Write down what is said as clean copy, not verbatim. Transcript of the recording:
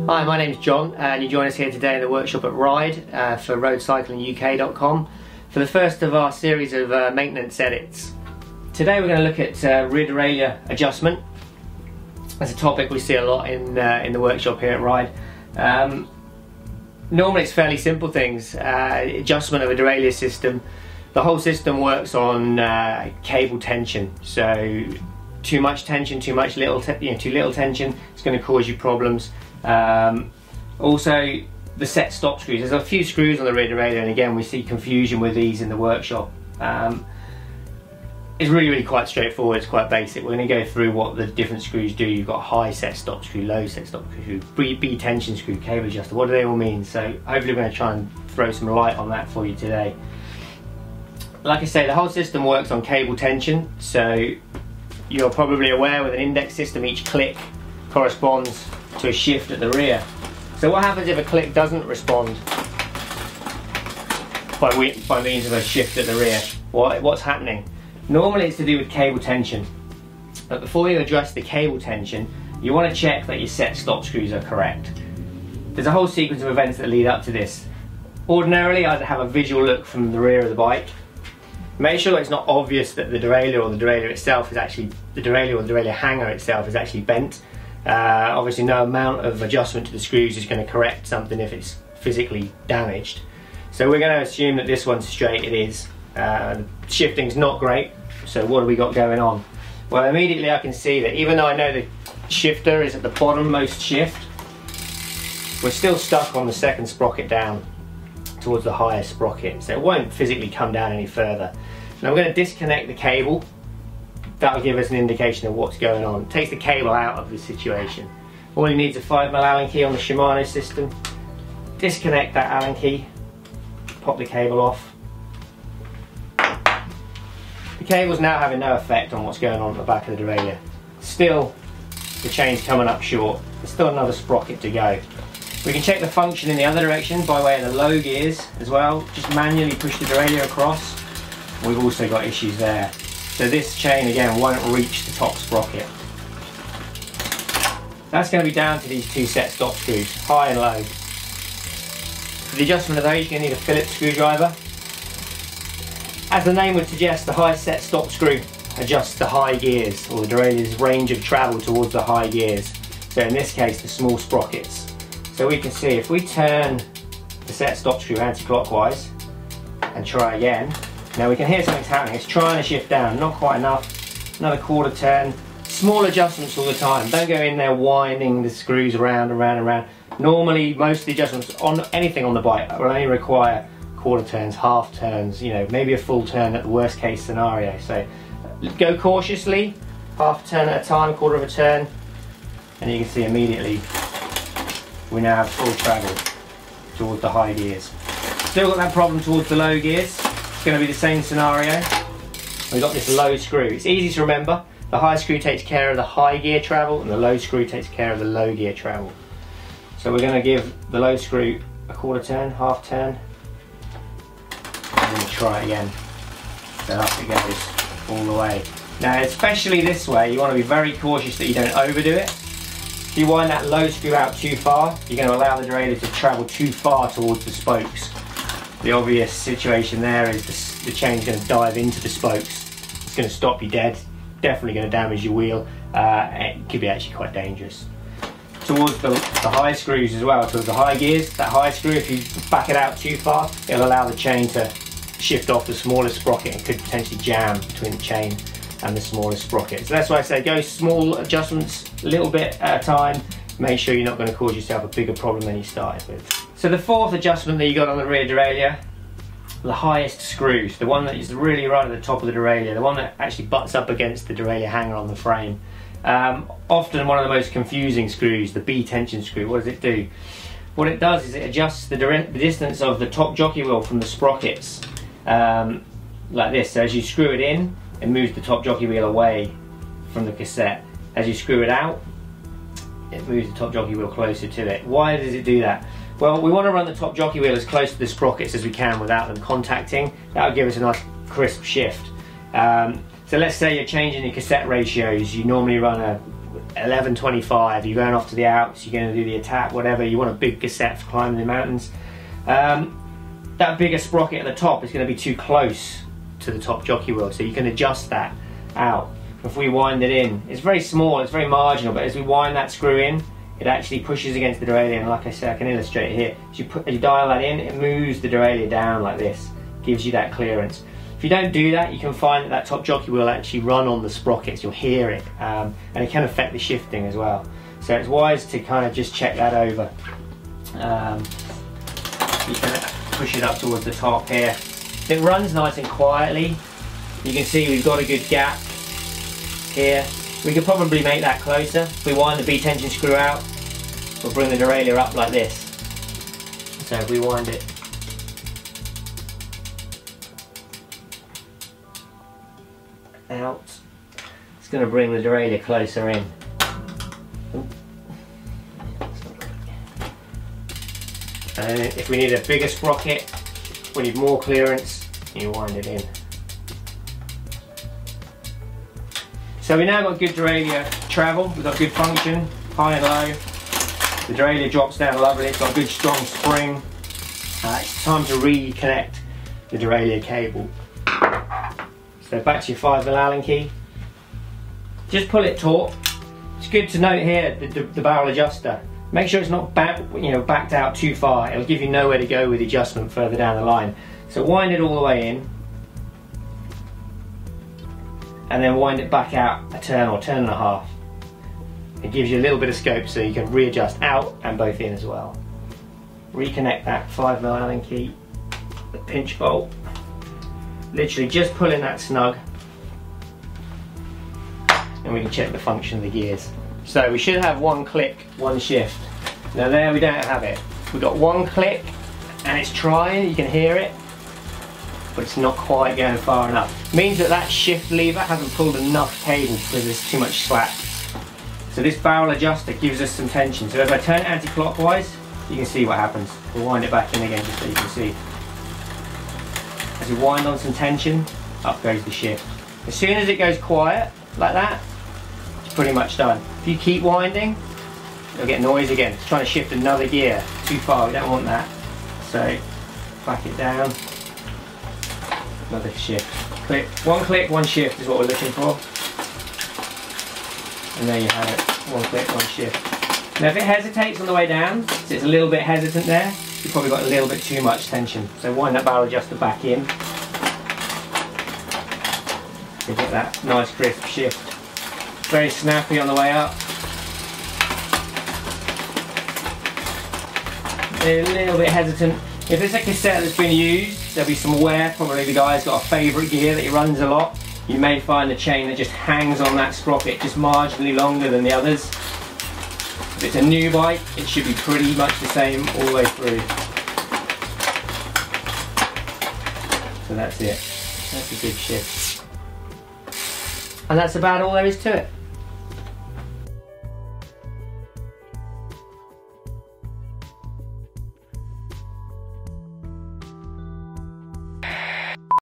Hi, my name's John and you join us here today in the workshop at Ride for roadcyclinguk.com for the first of our series of maintenance edits. Today we're going to look at rear derailleur adjustment. That's a topic we see a lot in the workshop here at Ride. Normally it's fairly simple things, adjustment of a derailleur system. The whole system works on cable tension, so too much tension, too little tension, it's going to cause you problems. Also the set stop screws, there's a few screws on the rear derailleur, and again we see confusion with these in the workshop. It's really quite straightforward, it's quite basic. We're going to go through what the different screws do. You've got high set stop screw, low set stop screw, B tension screw, cable adjuster, what do they all mean? So hopefully we're going to try and throw some light on that for you today. Like I say, the whole system works on cable tension, so you're probably aware with an index system each click corresponds to a shift at the rear. So what happens if a click doesn't respond by means of a shift at the rear? What's happening? Normally it's to do with cable tension, but before you address the cable tension you want to check that your set stop screws are correct. There's a whole sequence of events that lead up to this. Ordinarily I'd have a visual look from the rear of the bike. Make sure it's not obvious that the derailleur or the derailleur itself is actually, the derailleur or the derailleur hanger itself is actually bent. Obviously no amount of adjustment to the screws is going to correct something if it's physically damaged. So we're going to assume that this one's straight. It is. The shifting's not great, so what have we got going on? Well, immediately I can see that even though I know the shifter is at the bottommost shift, we're still stuck on the second sprocket down towards the higher sprocket, so it won't physically come down any further. Now I'm going to disconnect the cable. That'll give us an indication of what's going on. It takes the cable out of the situation. All you need is a 5mm Allen key on the Shimano system. Disconnect that Allen key, pop the cable off. The cable's now having no effect on what's going on at the back of the derailleur. Still, the chain's coming up short. There's still another sprocket to go. We can check the function in the other direction by way of the low gears as well. Just manually push the derailleur across. We've also got issues there. So this chain again won't reach the top sprocket. That's going to be down to these two set stop screws, high and low. For the adjustment of those you're going to need a Phillips screwdriver. As the name would suggest, the high set stop screw adjusts the high gears, or the derailleur's range of travel towards the high gears. So in this case the small sprockets. So we can see if we turn the set stop screw anti-clockwise and try again, now we can hear something's happening. It's trying to shift down, not quite enough. Another quarter turn. Small adjustments all the time. Don't go in there winding the screws around and around. Normally most of the adjustments on anything on the bike will only require quarter turns, half turns, you know, maybe a full turn at the worst case scenario. So go cautiously, half a turn at a time, quarter of a turn, and you can see immediately we now have full travel towards the high gears. Still got that problem towards the low gears. It's going to be the same scenario. We've got this low screw. It's easy to remember. The high screw takes care of the high gear travel and the low screw takes care of the low gear travel. So we're going to give the low screw a quarter turn, half turn, and then try again. So up it goes all the way. Now especially this way you want to be very cautious that you don't overdo it. If you wind that low screw out too far, you're going to allow the derailleur to travel too far towards the spokes. The obvious situation there is the chain's going to dive into the spokes. It's going to stop you dead, definitely going to damage your wheel. It could be actually quite dangerous. Towards the high screws as well, towards the high gears, that high screw, if you back it out too far, it'll allow the chain to shift off the smallest sprocket and could potentially jam between the chain and the smallest sprocket. So that's why I say go small adjustments, a little bit at a time. Make sure you're not going to cause yourself a bigger problem than you started with. So the fourth adjustment that you got on the rear derailleur, the highest screws, the one that is really right at the top of the derailleur, the one that actually butts up against the derailleur hanger on the frame. Often one of the most confusing screws, the B tension screw. What does it do? What it does is it adjusts the distance of the top jockey wheel from the sprockets, like this. So as you screw it in, it moves the top jockey wheel away from the cassette. As you screw it out, it moves the top jockey wheel closer to it. Why does it do that? Well, we want to run the top jockey wheel as close to the sprockets as we can without them contacting. That'll give us a nice crisp shift. So let's say you're changing your cassette ratios. You normally run a 11.25, you're going off to the Alps, you're going to do the attack, whatever, you want a big cassette for climbing the mountains. That bigger sprocket at the top is going to be too close to the top jockey wheel, so you can adjust that out. If we wind it in, it's very small, it's very marginal, but as we wind that screw in, it actually pushes against the derailleur, and like I said, I can illustrate it here. As you dial that in, it moves the derailleur down like this, gives you that clearance. If you don't do that, you can find that that top jockey will actually run on the sprockets, you'll hear it, and it can affect the shifting as well. So it's wise to kind of just check that over. You can push it up towards the top here. It runs nice and quietly. You can see we've got a good gap here. We could probably make that closer. If we wind the B tension screw out, we'll bring the derailleur up like this. So if we wind it out, it's going to bring the derailleur closer in. And if we need a bigger sprocket, we need more clearance, you wind it in. So we now got good derailleur travel, we've got good function, high and low. The derailleur drops down lovely, it's got a good strong spring. It's time to reconnect the derailleur cable. So back to your 5mm Allen key. Just pull it taut. It's good to note here the barrel adjuster. Make sure it's not backed out too far. It'll give you nowhere to go with the adjustment further down the line. So wind it all the way in, and then wind it back out a turn or turn and a half. It gives you a little bit of scope so you can readjust out and both in as well. Reconnect that 5mm Allen key, the pinch bolt. Literally just pull in that snug, and we can check the function of the gears. So we should have one click, one shift. Now there we don't have it. We've got one click and it's trying, you can hear it, but it's not quite going far enough. It means that that shift lever hasn't pulled enough cable because there's too much slack. So this barrel adjuster gives us some tension. So if I turn it anti-clockwise, you can see what happens. We'll wind it back in again just so you can see. As we wind on some tension, up goes the shift. As soon as it goes quiet, like that, it's pretty much done. If you keep winding, it'll get noise again. It's trying to shift another gear too far, we don't want that. So, back it down, another shift. Click, one shift is what we're looking for. And there you have it, one click, one shift. Now if it hesitates on the way down, so it's a little bit hesitant there, you've probably got a little bit too much tension. So wind that barrel adjuster back in to get that nice crisp shift. Very snappy on the way up. A little bit hesitant. If it's a cassette that's been used, there'll be some wear. Probably the guy's got a favourite gear that he runs a lot. You may find the chain that just hangs on that sprocket just marginally longer than the others. If it's a new bike, it should be pretty much the same all the way through. So that's it. That's a good shift. And that's about all there is to it.